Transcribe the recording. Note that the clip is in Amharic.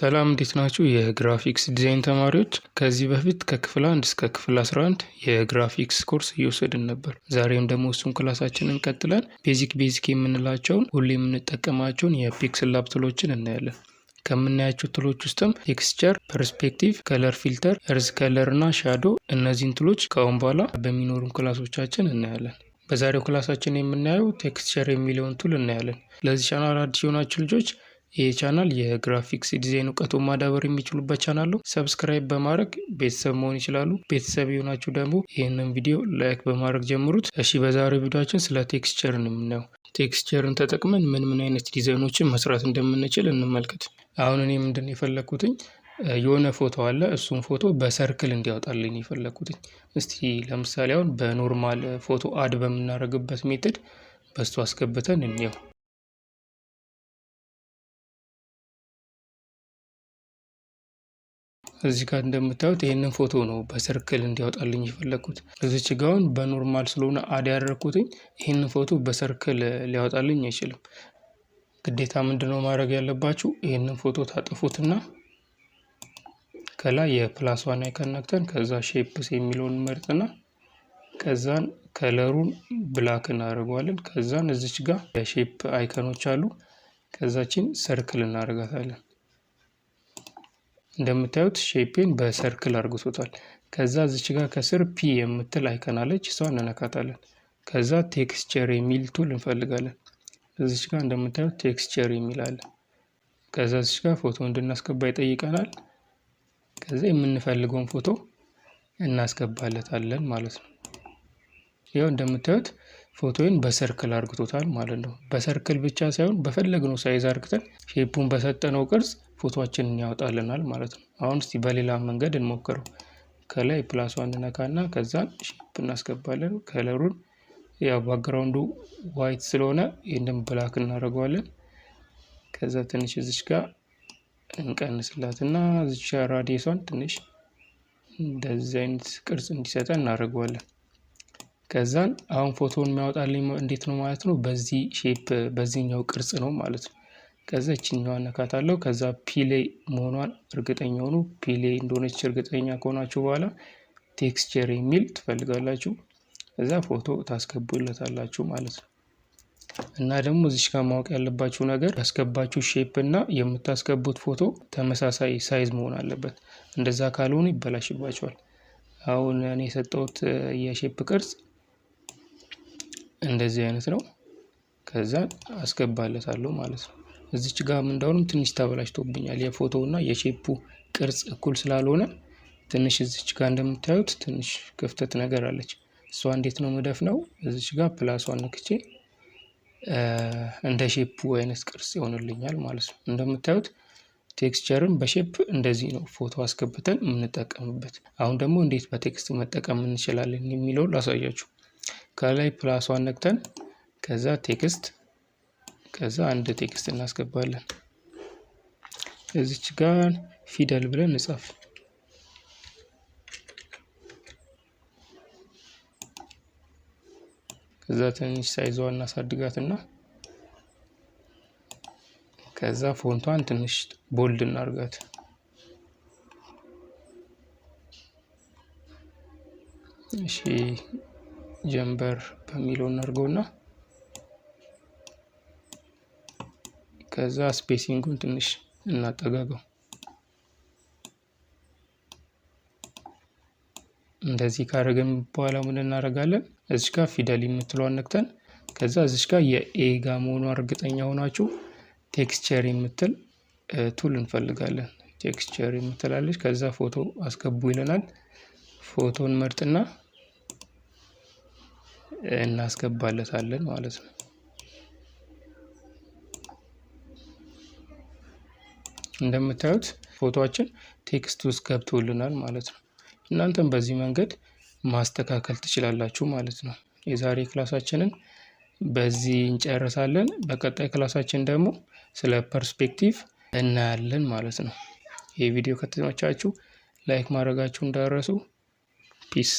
ሰላም እንዴት ናችሁ? የግራፊክስ ዲዛይን ተማሪዎች ከዚህ በፊት ከክፍል 1 እስከ ክፍል 11 የግራፊክስ ኮርስ እየወሰድን ነበር። ዛሬም ደግሞ እሱን ክላሳችንን ቀጥለን ቤዚክ የምንላቸውን ሁሌ የምንጠቀማቸውን የፒክስል ላብ ቱሎችን እናያለን። ከምናያቸው ቱሎች ውስጥም ቴክስቸር፣ ፐርስፔክቲቭ፣ ከለር ፊልተር፣ እርዝ ከለር እና ሻዶ እነዚህን ቱሎች ከአሁን በኋላ በሚኖሩን ክላሶቻችን እናያለን። በዛሬው ክላሳችን የምናየው ቴክስቸር የሚለውን ቱል እናያለን። ለዚህ ቻናል አዲስ የሆናችሁ ልጆች ይህ ቻናል የግራፊክስ ዲዛይን እውቀቱን ማዳበር የሚችሉበት ቻናል ነው። ሰብስክራይብ በማድረግ ቤተሰብ መሆን ይችላሉ። ቤተሰብ የሆናችሁ ደግሞ ይህንን ቪዲዮ ላይክ በማድረግ ጀምሩት። እሺ፣ በዛሬው ቪዲዮችን ስለ ቴክስቸር ነው የምናየው። ቴክስቸርን ተጠቅመን ምን አይነት ዲዛይኖችን መስራት እንደምንችል እንመልከት። አሁን እኔ ምንድን የፈለኩትኝ የሆነ ፎቶ አለ። እሱን ፎቶ በሰርክል እንዲያወጣልኝ የፈለኩትኝ። እስቲ ለምሳሌ አሁን በኖርማል ፎቶ አድ በምናደርግበት ሜትድ በሱ አስገብተን እንየው። እዚህ ጋር እንደምታዩት ይህንን ፎቶ ነው በሰርክል እንዲያወጣልኝ የፈለኩት። እዚች ጋውን በኖርማል ስለሆነ አድ ያደረኩትኝ ይህንን ፎቶ በሰርክል ሊያወጣልኝ አይችልም። ግዴታ ምንድነው ማድረግ ያለባችሁ? ይህንን ፎቶ ታጥፉትና ከላይ የፕላስ ዋን አይከን ነክተን ከዛ ሼፕስ የሚለውን መርጥና ከዛን ከለሩን ብላክ እናደርገዋለን። ከዛን እዚች ጋር የሼፕ አይከኖች አሉ። ከዛችን ሰርክል እናደርጋታለን። እንደምታዩት ሼፔን በሰርክል አርግቶታል። ከዛ እዚች ጋር ከስር ፒ የምትል አይከን አለች፣ እሷን እንነካታለን። ከዛ ቴክስቸር የሚል ቱል እንፈልጋለን። እዚች ጋር እንደምታዩት ቴክስቸር የሚል አለ። ከዛ እዚች ጋር ፎቶ እንድናስገባ ይጠይቀናል። ከዛ የምንፈልገውን ፎቶ እናስገባለታለን ማለት ነው። ያው እንደምታዩት ፎቶውን በሰርክል አርግቶታል ማለት ነው። በሰርክል ብቻ ሳይሆን በፈለግነው ሳይዝ አርግተን ሼፑን በሰጠነው ቅርጽ ፎቶአችንን ያወጣልናል ማለት ነው። አሁን እስቲ በሌላ መንገድ እንሞክረው። ከላይ ፕላስ ዋን ነካና ከዛን ሼፕ እናስገባለን። ከለሩን ያው ባክግራውንዱ ዋይት ስለሆነ ይሄንን ብላክ እናደርገዋለን። ከዛ ትንሽ እዚች ጋር እንቀንስላትና እዚች ራዲየሷን ትንሽ እንደዚህ አይነት ቅርጽ እንዲሰጠን እናደርገዋለን። ከዛን አሁን ፎቶውን የሚያወጣልኝ እንዴት ነው ማለት ነው? በዚህ ሼፕ በዚህኛው ቅርጽ ነው ማለት ነው። ከዛ እችኛዋን ነካታለሁ። ከዛ ፒሌይ መሆኗን እርግጠኛ ሆኑ። ፒሌይ እንደሆነች እርግጠኛ ከሆናችሁ በኋላ ቴክስቸር የሚል ትፈልጋላችሁ። ከዛ ፎቶ ታስገቡለታላችሁ ማለት ነው። እና ደግሞ እዚሽ ጋር ማወቅ ያለባችሁ ነገር ያስገባችሁ ሼፕ እና የምታስገቡት ፎቶ ተመሳሳይ ሳይዝ መሆን አለበት። እንደዛ ካልሆነ ይበላሽባችኋል። አሁን እኔ የሰጠሁት የሼፕ ቅርጽ እንደዚህ አይነት ነው። ከዛ አስገባለታለሁ ማለት ነው። እዚች ጋር እንደውም ትንሽ ተበላሽቶብኛል። የፎቶውና የሼፑ ቅርጽ እኩል ስላልሆነ ትንሽ እዚች ጋር እንደምታዩት ትንሽ ክፍተት ነገር አለች። እሷ እንዴት ነው መደፍነው? እዚች ጋር ፕላሷን ነክቼ እንደ ሼፑ አይነት ቅርጽ ይሆንልኛል ማለት ነው። እንደምታዩት ቴክስቸርን በሼፕ እንደዚህ ነው ፎቶ አስገብተን የምንጠቀምበት። አሁን ደግሞ እንዴት በቴክስት መጠቀም እንችላለን የሚለውን ላሳያችሁ። ከላይ ፕላሷን ነክተን ከዛ ቴክስት ከዛ አንድ ቴክስት እናስገባለን። እዚች ጋር ፊደል ብለን እንጻፍ። ከዛ ትንሽ ሳይዟን እናሳድጋትና ከዛ ፎንቷን ትንሽ ቦልድ እናርጋት። እሺ ጀምበር በሚለው እናርገውና ከዛ ስፔሲንጉን ትንሽ እናጠጋገው። እንደዚህ ካደረግን በኋላ ምን እናደርጋለን? እዚች ጋር ፊደል የምትለዋን ነክተን ከዛ እዚች ጋር የኤ ጋር መሆኗ እርግጠኛ ሆናችሁ ቴክስቸር የምትል ቱል እንፈልጋለን። ቴክስቸር የምትላለች። ከዛ ፎቶ አስገቡ ይለናል። ፎቶን መርጥና እናስገባለታለን ማለት ነው። እንደምታዩት ፎቶአችን ቴክስት ውስጥ ገብቶልናል ማለት ነው። እናንተም በዚህ መንገድ ማስተካከል ትችላላችሁ ማለት ነው። የዛሬ ክላሳችንን በዚህ እንጨርሳለን። በቀጣይ ክላሳችን ደግሞ ስለ ፐርስፔክቲቭ እናያለን ማለት ነው። ይህ ቪዲዮ ከተመቻችሁ ላይክ ማድረጋችሁ እንዳትረሱ። ፒስ